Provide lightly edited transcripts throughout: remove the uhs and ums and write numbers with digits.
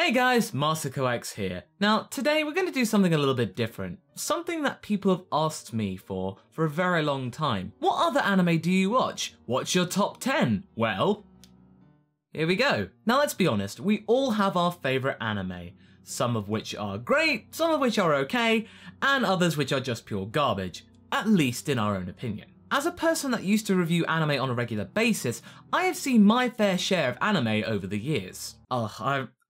Hey guys, MasakoX here. Now today we're going to do something a little bit different. Something that people have asked me for a very long time. What other anime do you watch? What's your top 10? Well, here we go. Now let's be honest, we all have our favourite anime. Some of which are great, some of which are okay, and others which are just pure garbage. At least in our own opinion. As a person that used to review anime on a regular basis, I have seen my fair share of anime over the years.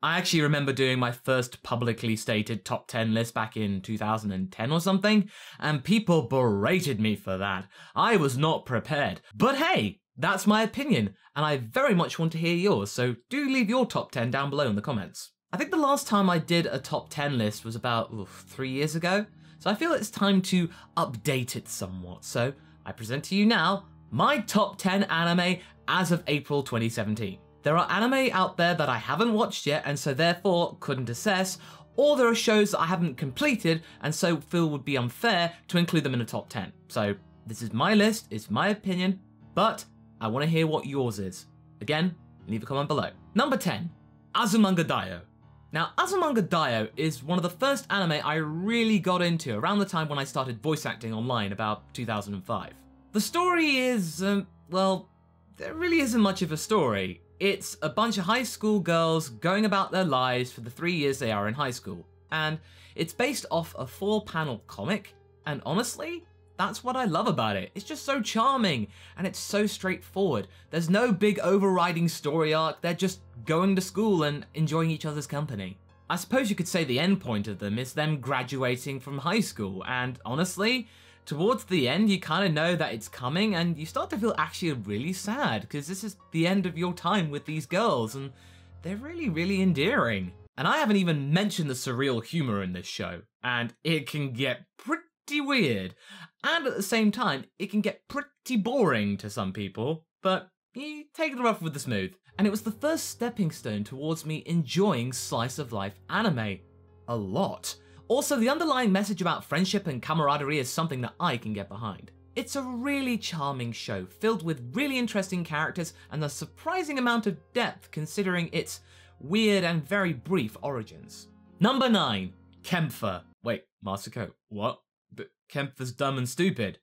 I actually remember doing my first publicly stated top 10 list back in 2010 or something, and people berated me for that. I was not prepared. But hey, that's my opinion, and I very much want to hear yours, so do leave your top 10 down below in the comments. I think the last time I did a top 10 list was about 3 years ago, so I feel it's time to update it somewhat. So I present to you now my top 10 anime as of April 2017. There are anime out there that I haven't watched yet and so therefore couldn't assess, or there are shows that I haven't completed and so feel would be unfair to include them in the top 10. So this is my list, it's my opinion, but I want to hear what yours is. Again, leave a comment below. Number 10, Azumanga Daioh. Now, Azumanga Daioh is one of the first anime I really got into around the time when I started voice acting online about 2005. The story is, well, there really isn't much of a story. It's a bunch of high school girls going about their lives for the 3 years they are in high school. And it's based off a 4-panel comic, and honestly, that's what I love about it. It's just so charming, and it's so straightforward. There's no big overriding story arc, they're just going to school and enjoying each other's company. I suppose you could say the end point of them is them graduating from high school, and honestly, towards the end you kind of know that it's coming and you start to feel actually really sad because this is the end of your time with these girls and they're really endearing. And I haven't even mentioned the surreal humor in this show, and it can get pretty weird, and at the same time it can get pretty boring to some people, but you take it rough with the smooth. And it was the first stepping stone towards me enjoying slice of life anime a lot. Also, the underlying message about friendship and camaraderie is something that I can get behind. It's a really charming show filled with really interesting characters and a surprising amount of depth considering its weird and very brief origins. Number 9, Kempfer. Wait, Masako, what? But Kempfer's dumb and stupid.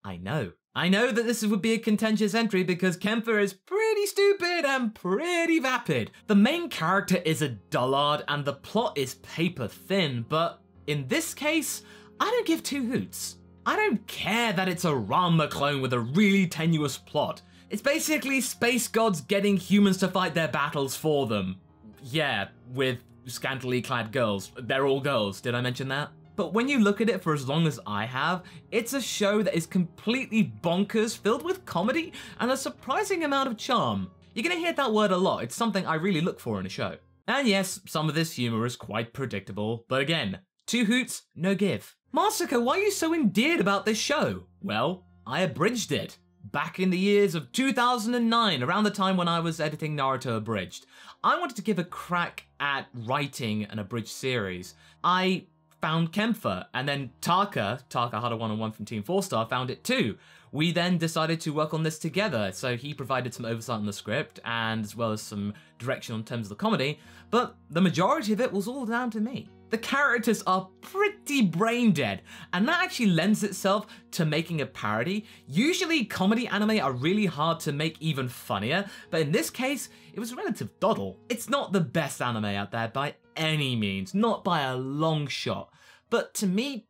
I know that this would be a contentious entry because Kempfer is pretty stupid and pretty vapid. The main character is a dullard and the plot is paper thin, but in this case, I don't give two hoots. I don't care that it's a Ranma clone with a really tenuous plot. It's basically space gods getting humans to fight their battles for them. Yeah, with scantily clad girls. They're all girls, did I mention that? But when you look at it for as long as I have, it's a show that is completely bonkers, filled with comedy and a surprising amount of charm. You're gonna hear that word a lot, it's something I really look for in a show. And yes, some of this humor is quite predictable, but again, two hoots, no give. Masako, why are you so endeared about this show? Well, I abridged it. Back in the years of 2009, around the time when I was editing Naruto Abridged. I wanted to give a crack at writing an abridged series. I found Kempfer, and then Taka Hada 101 from Team 4-Star found it too. We then decided to work on this together, so he provided some oversight on the script, and as well as some direction in terms of the comedy, but the majority of it was all down to me. The characters are pretty brain dead, and that actually lends itself to making a parody. Usually comedy anime are really hard to make even funnier, but in this case, it was a relative doddle. It's not the best anime out there by any means, not by a long shot, but to me,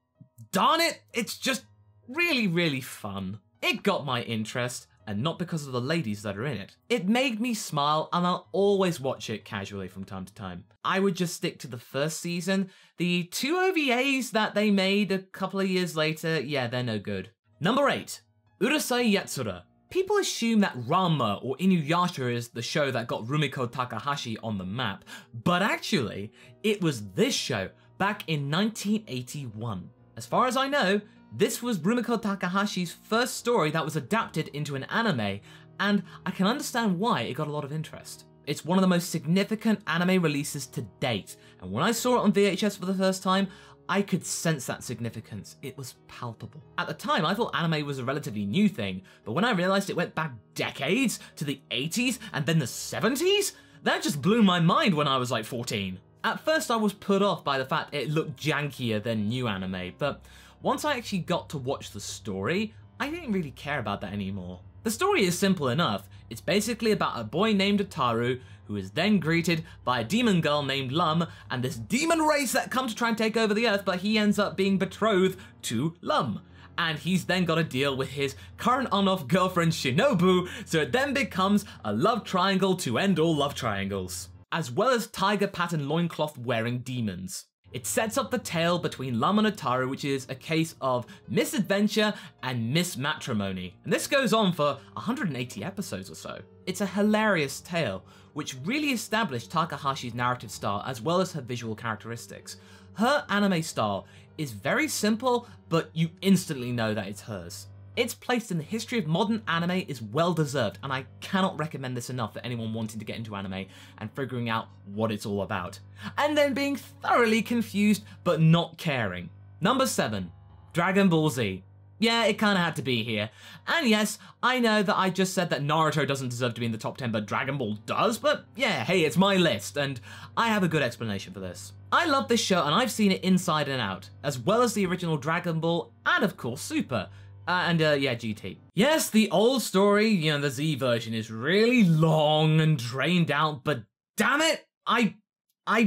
darn it, it's just really fun. It got my interest, and not because of the ladies that are in it. It made me smile, and I'll always watch it casually from time to time. I would just stick to the first season. The 2 OVAs that they made a couple of years later, yeah, they're no good. Number 8, Urusei Yatsura. People assume that Ranma or Inuyasha is the show that got Rumiko Takahashi on the map, but actually, it was this show back in 1981. As far as I know, this was Rumiko Takahashi's first story that was adapted into an anime, and I can understand why it got a lot of interest. It's one of the most significant anime releases to date, and when I saw it on VHS for the first time, I could sense that significance. It was palpable. At the time, I thought anime was a relatively new thing, but when I realized it went back decades to the 80s and then the 70s, that just blew my mind when I was like 14. At first I was put off by the fact it looked jankier than new anime, but once I actually got to watch the story, I didn't really care about that anymore. The story is simple enough. It's basically about a boy named Ataru who is then greeted by a demon girl named Lum and this demon race that come to try and take over the earth, but he ends up being betrothed to Lum. And he's then got to deal with his current on-off girlfriend Shinobu, so it then becomes a love triangle to end all love triangles, as well as tiger pattern loincloth wearing demons. It sets up the tale between Lum and Ataru, which is a case of misadventure and mismatrimony. And this goes on for 180 episodes or so. It's a hilarious tale, which really established Takahashi's narrative style as well as her visual characteristics. Her anime style is very simple, but you instantly know that it's hers. Its place in the history of modern anime is well deserved, and I cannot recommend this enough for anyone wanting to get into anime and figuring out what it's all about, and then being thoroughly confused but not caring. Number 7, Dragon Ball Z. Yeah, it kinda had to be here. And yes, I know that I just said that Naruto doesn't deserve to be in the top 10, but Dragon Ball does, but yeah, hey, it's my list, and I have a good explanation for this. I love this show, and I've seen it inside and out, as well as the original Dragon Ball, and of course Super. Yeah, GT. Yes, the old story, the Z version is really long and drained out, but damn it, I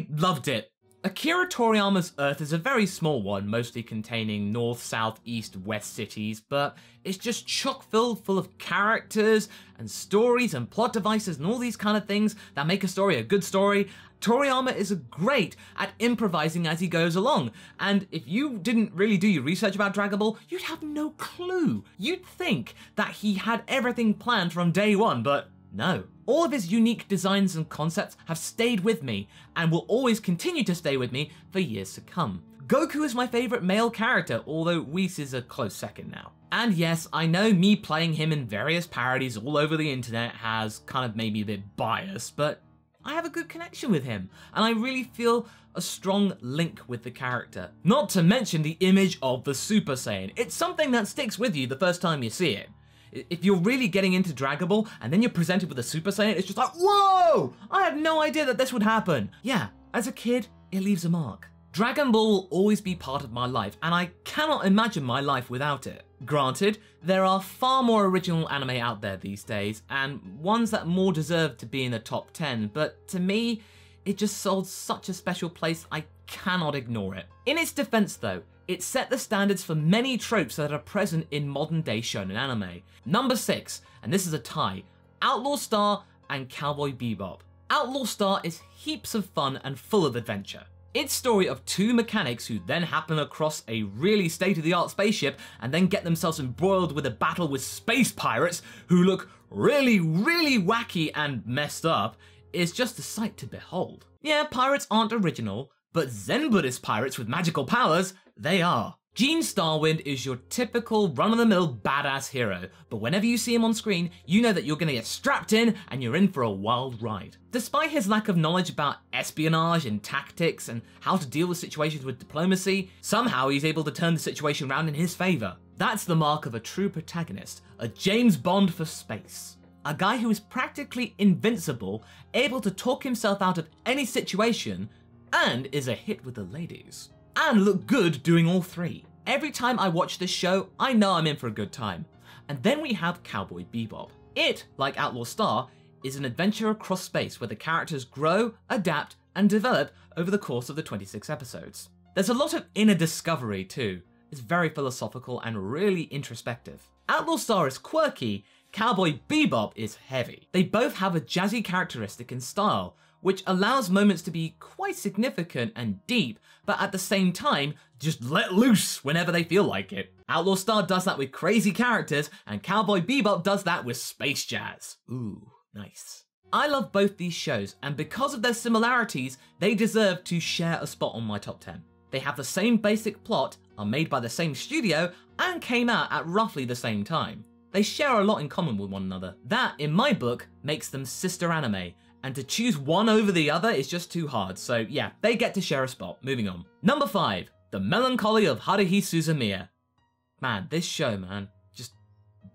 loved it. Akira Toriyama's Earth is a very small one, mostly containing north, south, east, west cities, but it's just chock-filled full of characters and stories and plot devices and all these kind of things that make a story a good story. Toriyama is great at improvising as he goes along, and if you didn't really do your research about Dragon Ball, you'd have no clue. You'd think that he had everything planned from day one, but no. All of his unique designs and concepts have stayed with me, and will always continue to stay with me for years to come. Goku is my favourite male character, although Whis is a close second now. And yes, I know me playing him in various parodies all over the internet has kind of made me a bit biased, but I have a good connection with him, and I really feel a strong link with the character. Not to mention the image of the Super Saiyan. It's something that sticks with you the first time you see it. If you're really getting into Dragon Ball and then you're presented with a Super Saiyan, it's just like, whoa! I had no idea that this would happen. Yeah, as a kid, it leaves a mark. Dragon Ball will always be part of my life, and I cannot imagine my life without it. Granted, there are far more original anime out there these days, and ones that more deserve to be in the top 10, but to me, it just holds such a special place I cannot ignore it. In its defense though, it set the standards for many tropes that are present in modern day shonen anime. Number 6, and this is a tie, Outlaw Star and Cowboy Bebop. Outlaw Star is heaps of fun and full of adventure. Its story of two mechanics who then happen across a really state-of-the-art spaceship and then get themselves embroiled with a battle with space pirates who look really, really wacky and messed up is just a sight to behold. Yeah, pirates aren't original, but Zen Buddhist pirates with magical powers, they are. Gene Starwind is your typical run-of-the-mill badass hero, but whenever you see him on screen, you know that you're gonna get strapped in and you're in for a wild ride. Despite his lack of knowledge about espionage and tactics and how to deal with situations with diplomacy, somehow he's able to turn the situation around in his favor. That's the mark of a true protagonist, a James Bond for space. A guy who is practically invincible, able to talk himself out of any situation, and is a hit with the ladies. And look good doing all three. Every time I watch this show, I know I'm in for a good time. And then we have Cowboy Bebop. It, like Outlaw Star, is an adventure across space where the characters grow, adapt, and develop over the course of the 26 episodes. There's a lot of inner discovery too. It's very philosophical and really introspective. Outlaw Star is quirky, Cowboy Bebop is heavy. They both have a jazzy characteristic and style, which allows moments to be quite significant and deep, but at the same time, just let loose whenever they feel like it. Outlaw Star does that with crazy characters, and Cowboy Bebop does that with space jazz. Ooh, nice. I love both these shows, and because of their similarities, they deserve to share a spot on my top 10. They have the same basic plot, are made by the same studio, and came out at roughly the same time. They share a lot in common with one another. That, in my book, makes them sister anime, and to choose one over the other is just too hard, so yeah, they get to share a spot. Moving on. Number 5, The Melancholy of Haruhi Suzumiya. Man, this show, man, just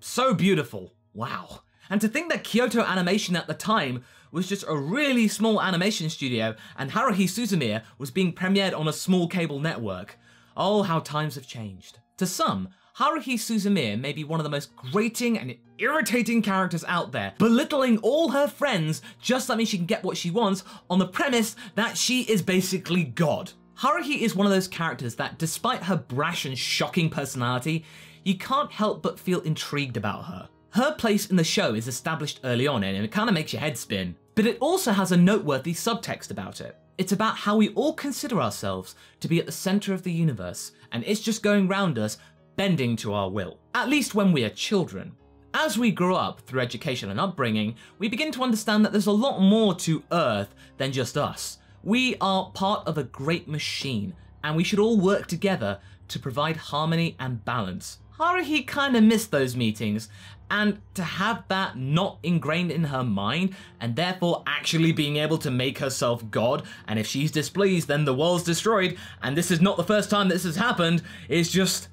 so beautiful. Wow. And to think that Kyoto Animation at the time was just a really small animation studio and Haruhi Suzumiya was being premiered on a small cable network. Oh, how times have changed. To some, Haruhi Suzumiya may be one of the most grating and irritating characters out there, belittling all her friends just so she can get what she wants on the premise that she is basically God. Haruhi is one of those characters that, despite her brash and shocking personality, you can't help but feel intrigued about her. Her place in the show is established early on and it kind of makes your head spin, but it also has a noteworthy subtext about it. It's about how we all consider ourselves to be at the center of the universe, and it's just going round us, bending to our will. At least when we are children. As we grow up through education and upbringing, we begin to understand that there's a lot more to Earth than just us. We are part of a great machine, and we should all work together to provide harmony and balance. Haruhi kinda missed those meetings, and to have that not ingrained in her mind, and therefore actually being able to make herself God, and if she's displeased then the world's destroyed, and this is not the first time this has happened, is just...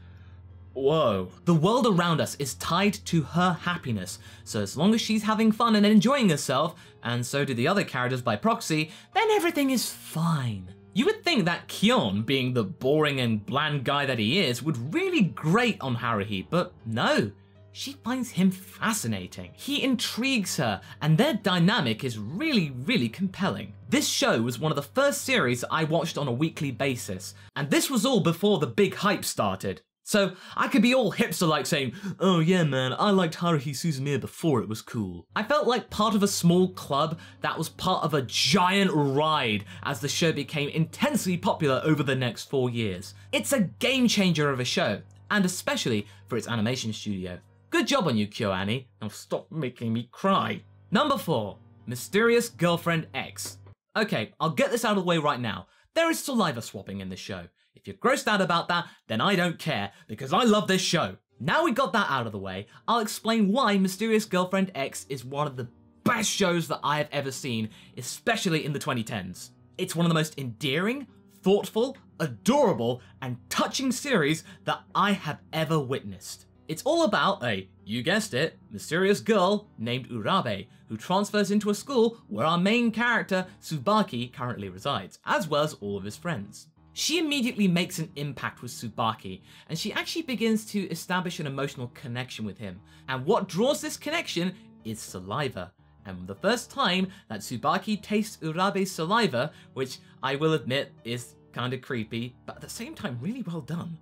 whoa. The world around us is tied to her happiness, so as long as she's having fun and enjoying herself, and so do the other characters by proxy, then everything is fine. You would think that Kyon, being the boring and bland guy that he is, would really grate on Haruhi, but no. She finds him fascinating. He intrigues her, and their dynamic is really compelling. This show was one of the first series I watched on a weekly basis, and this was all before the big hype started. So I could be all hipster-like saying, oh yeah man, I liked Haruhi Suzumiya before it was cool. I felt like part of a small club that was part of a giant ride as the show became intensely popular over the next 4 years. It's a game changer of a show, and especially for its animation studio. Good job on you, KyoAni. Now stop making me cry. Number 4, Mysterious Girlfriend X. Okay, I'll get this out of the way right now. There is saliva swapping in this show. If you're grossed out about that, then I don't care, because I love this show. Now we got that out of the way, I'll explain why Mysterious Girlfriend X is one of the best shows that I have ever seen, especially in the 2010s. It's one of the most endearing, thoughtful, adorable, and touching series that I have ever witnessed. It's all about a, you guessed it, mysterious girl named Urabe, who transfers into a school where our main character, Tsubaki, currently resides, as well as all of his friends. She immediately makes an impact with Tsubaki, and she actually begins to establish an emotional connection with him. And what draws this connection is saliva. And the first time that Tsubaki tastes Urabe's saliva, which I will admit is kinda creepy, but at the same time really well done,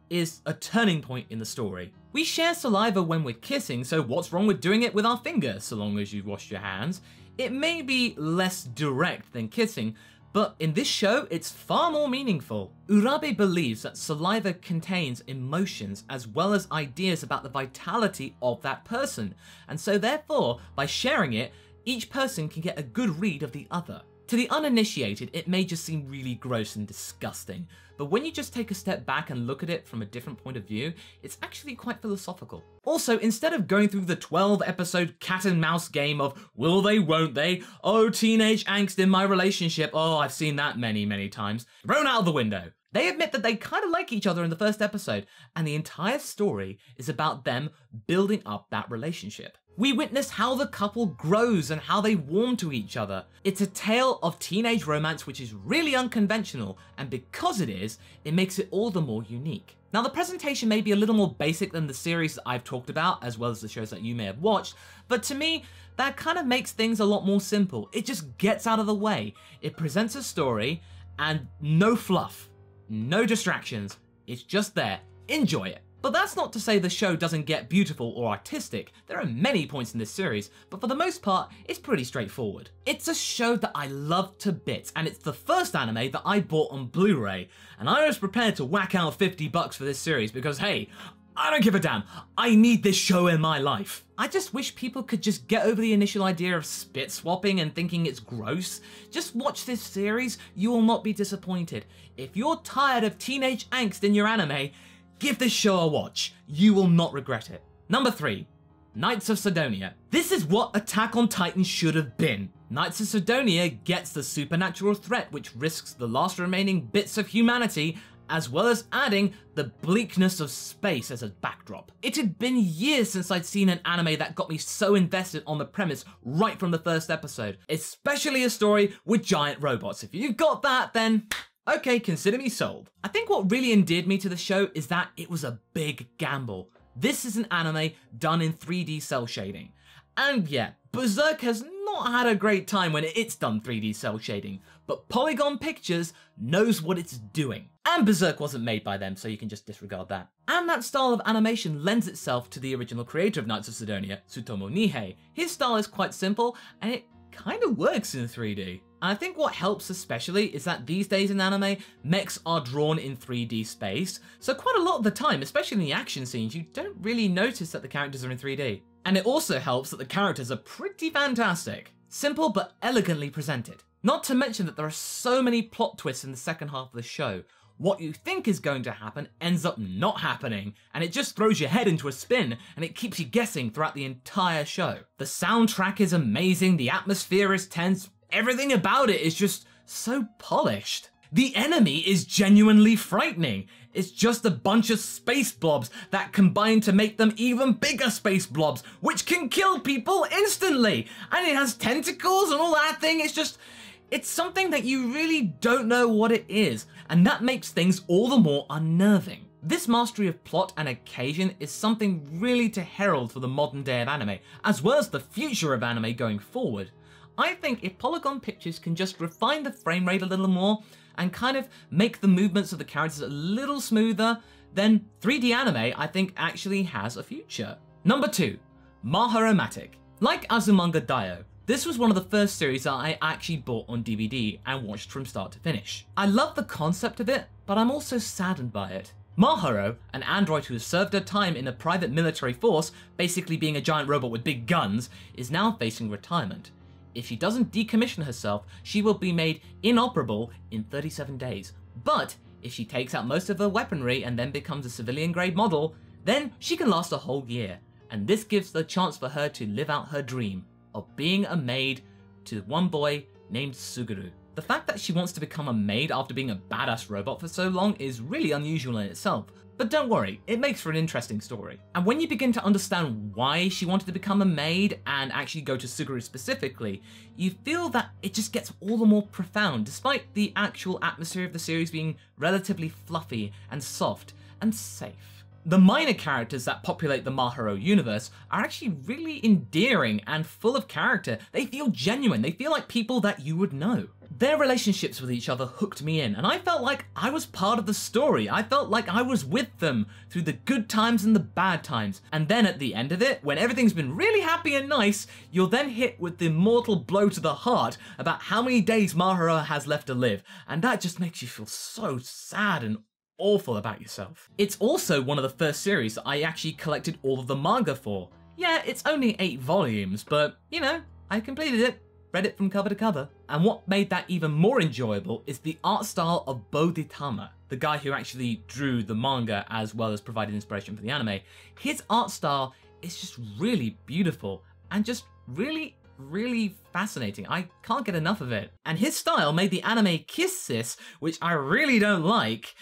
is a turning point in the story. We share saliva when we're kissing, so what's wrong with doing it with our finger, so long as you've washed your hands? It may be less direct than kissing, but in this show, it's far more meaningful. Urabe believes that saliva contains emotions as well as ideas about the vitality of that person, and so therefore, by sharing it, each person can get a good read of the other. To the uninitiated, it may just seem really gross and disgusting, but when you just take a step back and look at it from a different point of view, it's actually quite philosophical. Also, instead of going through the 12-episode cat and mouse game of will they, won't they, oh teenage angst in my relationship, oh I've seen that many times, thrown out of the window. They admit that they kind of like each other in the first episode, and the entire story is about them building up that relationship. We witness how the couple grows and how they warm to each other. It's a tale of teenage romance which is really unconventional, and because it is, it makes it all the more unique. Now the presentation may be a little more basic than the series that I've talked about, as well as the shows that you may have watched, but to me, that kind of makes things a lot more simple. It just gets out of the way. It presents a story, and no fluff, no distractions, it's just there. Enjoy it. But that's not to say the show doesn't get beautiful or artistic. There are many points in this series, but for the most part, it's pretty straightforward. It's a show that I love to bits, and it's the first anime that I bought on Blu-ray, and I was prepared to whack out $50 for this series because hey, I don't give a damn. I need this show in my life. I just wish people could just get over the initial idea of spit swapping and thinking it's gross. Just watch this series, you will not be disappointed. If you're tired of teenage angst in your anime, give this show a watch. You will not regret it. Number 3, Knights of Sidonia. This is what Attack on Titan should have been. Knights of Sidonia gets the supernatural threat which risks the last remaining bits of humanity as well as adding the bleakness of space as a backdrop. It had been years since I'd seen an anime that got me so invested on the premise right from the first episode, especially a story with giant robots. If you've got that, then okay, consider me sold. I think what really endeared me to the show is that it was a big gamble. This is an anime done in 3D cell shading. And yeah, Berserk has not had a great time when it's done 3D cell shading, but Polygon Pictures knows what it's doing. And Berserk wasn't made by them, so you can just disregard that. And that style of animation lends itself to the original creator of Knights of Sidonia, Tsutomu Nihei. His style is quite simple, and it kind of works in 3D. And I think what helps especially is that these days in anime, mechs are drawn in 3D space, so quite a lot of the time, especially in the action scenes, you don't really notice that the characters are in 3D. And it also helps that the characters are pretty fantastic. Simple but elegantly presented. Not to mention that there are so many plot twists in the second half of the show. What you think is going to happen ends up not happening, and it just throws your head into a spin, and it keeps you guessing throughout the entire show. The soundtrack is amazing, the atmosphere is tense, everything about it is just so polished. The enemy is genuinely frightening. It's just a bunch of space blobs that combine to make them even bigger space blobs, which can kill people instantly. And it has tentacles and all that thing. It's something that you really don't know what it is, and that makes things all the more unnerving. This mastery of plot and occasion is something really to herald for the modern day of anime, as well as the future of anime going forward. I think if Polygon Pictures can just refine the frame rate a little more and kind of make the movements of the characters a little smoother, then 3D anime I think actually has a future. Number 2, Maharomatic. Like Azumanga Daioh, this was one of the first series that I actually bought on DVD and watched from start to finish. I love the concept of it, but I'm also saddened by it. Maharo, an android who has served her time in a private military force, basically being a giant robot with big guns, is now facing retirement. If she doesn't decommission herself, she will be made inoperable in 37 days. But if she takes out most of her weaponry and then becomes a civilian grade model, then she can last a whole year. And this gives the chance for her to live out her dream of being a maid to one boy named Suguru. The fact that she wants to become a maid after being a badass robot for so long is really unusual in itself. But don't worry, it makes for an interesting story. And when you begin to understand why she wanted to become a maid and actually go to Suguru specifically, you feel that it just gets all the more profound despite the actual atmosphere of the series being relatively fluffy and soft and safe. The minor characters that populate the Maharo universe are actually really endearing and full of character. They feel genuine, they feel like people that you would know. Their relationships with each other hooked me in, and I felt like I was part of the story. I felt like I was with them through the good times and the bad times. And then at the end of it, when everything's been really happy and nice, you're then hit with the mortal blow to the heart about how many days Mahara has left to live. And that just makes you feel so sad and awful about yourself. It's also one of the first series that I actually collected all of the manga for. Yeah, it's only 8 volumes, but you know, I completed it. Read it from cover to cover. And what made that even more enjoyable is the art style of Bodhidharma, the guy who actually drew the manga as well as provided inspiration for the anime. His art style is just really beautiful and just really fascinating. I can't get enough of it. And his style made the anime Kiss Sis, which I really don't like,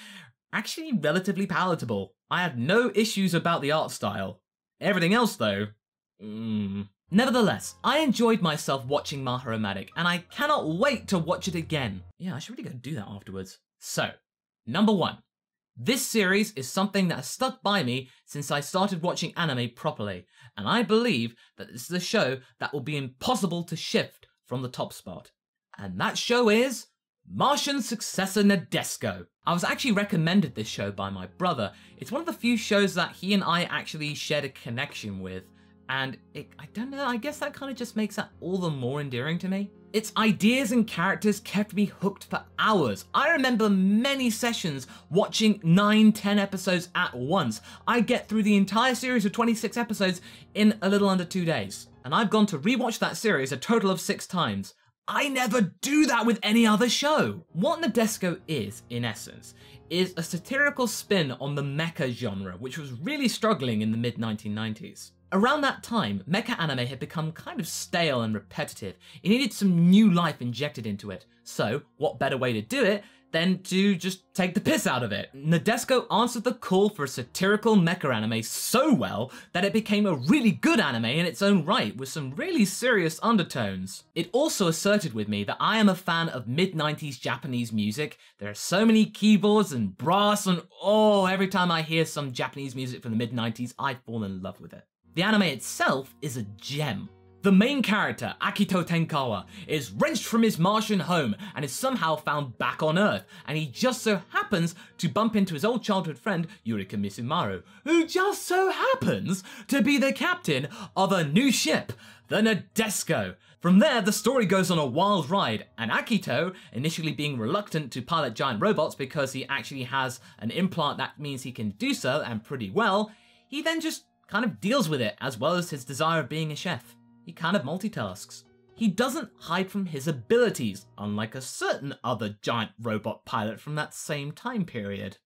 actually relatively palatable. I have no issues about the art style. Everything else though, Nevertheless, I enjoyed myself watching Maharomatic, and I cannot wait to watch it again. Yeah, I should really go do that afterwards. So, number 1. This series is something that has stuck by me since I started watching anime properly, and I believe that this is a show that will be impossible to shift from the top spot. And that show is Martian Successor Nadesco. I was actually recommended this show by my brother. It's one of the few shows that he and I actually shared a connection with. And I don't know, I guess that kind of just makes that all the more endearing to me. Its ideas and characters kept me hooked for hours. I remember many sessions watching 9-10 episodes at once. I get through the entire series of 26 episodes in a little under 2 days. And I've gone to rewatch that series a total of 6 times. I never do that with any other show. What Nadesco is, in essence, is a satirical spin on the mecha genre, which was really struggling in the mid-1990s. Around that time, mecha anime had become kind of stale and repetitive. It needed some new life injected into it. So, what better way to do it than to just take the piss out of it. Nadesico answered the call for a satirical mecha anime so well that it became a really good anime in its own right, with some really serious undertones. It also asserted with me that I am a fan of mid-90s Japanese music. There are so many keyboards and brass and every time I hear some Japanese music from the mid-90s, I fall in love with it. The anime itself is a gem. The main character, Akito Tenkawa, is wrenched from his Martian home and is somehow found back on Earth, and he just so happens to bump into his old childhood friend, Yurika Misumaru, who just so happens to be the captain of a new ship, the Nadesico. From there, the story goes on a wild ride, and Akito, initially being reluctant to pilot giant robots because he actually has an implant that means he can do so, and pretty well, he then just kind of deals with it, as well as his desire of being a chef. He kind of multitasks. He doesn't hide from his abilities, unlike a certain other giant robot pilot from that same time period.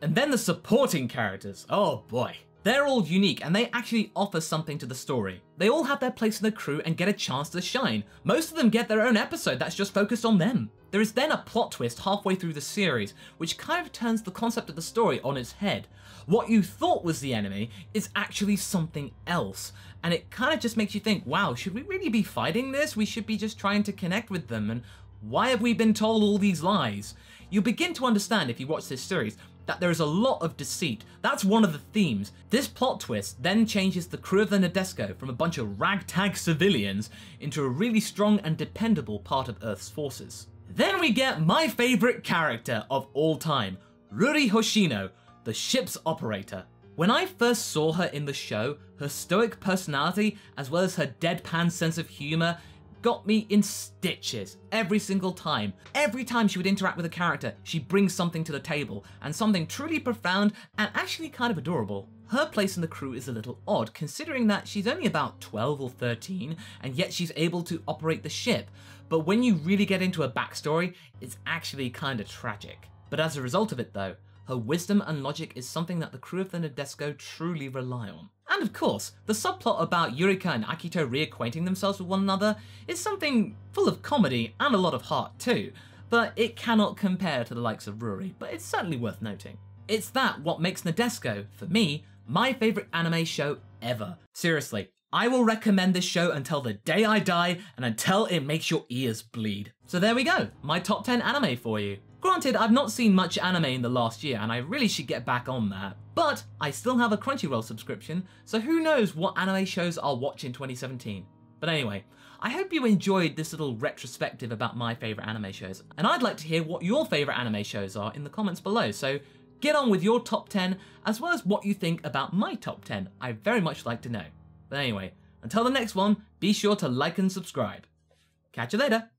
And then the supporting characters, oh boy. They're all unique and they actually offer something to the story. They all have their place in the crew and get a chance to shine. Most of them get their own episode that's just focused on them. There is then a plot twist halfway through the series, which kind of turns the concept of the story on its head. What you thought was the enemy is actually something else, and it kind of just makes you think, wow, should we really be fighting this? We should be just trying to connect with them, and why have we been told all these lies? You'll begin to understand if you watch this series that there is a lot of deceit. That's one of the themes. This plot twist then changes the crew of the Nadesico from a bunch of ragtag civilians into a really strong and dependable part of Earth's forces. Then we get my favorite character of all time, Ruri Hoshino, the ship's operator. When I first saw her in the show, her stoic personality as well as her deadpan sense of humor got me in stitches every single time. Every time she would interact with a character, she brings something to the table, and something truly profound and actually kind of adorable. Her place in the crew is a little odd, considering that she's only about 12 or 13, and yet she's able to operate the ship. But when you really get into her backstory, it's actually kind of tragic. But as a result of it though, her wisdom and logic is something that the crew of the Nadesico truly rely on. And of course, the subplot about Yurika and Akito reacquainting themselves with one another is something full of comedy and a lot of heart too, but it cannot compare to the likes of Ruri, but it's certainly worth noting. It's that what makes Nadesico, for me, my favourite anime show ever. Seriously, I will recommend this show until the day I die and until it makes your ears bleed. So there we go, my top 10 anime for you. Granted, I've not seen much anime in the last year and I really should get back on that, but I still have a Crunchyroll subscription, so who knows what anime shows I'll watch in 2017. But anyway, I hope you enjoyed this little retrospective about my favourite anime shows, and I'd like to hear what your favourite anime shows are in the comments below, so get on with your top 10 as well as what you think about my top 10. I'd very much like to know. But anyway, until the next one, be sure to like and subscribe. Catch you later.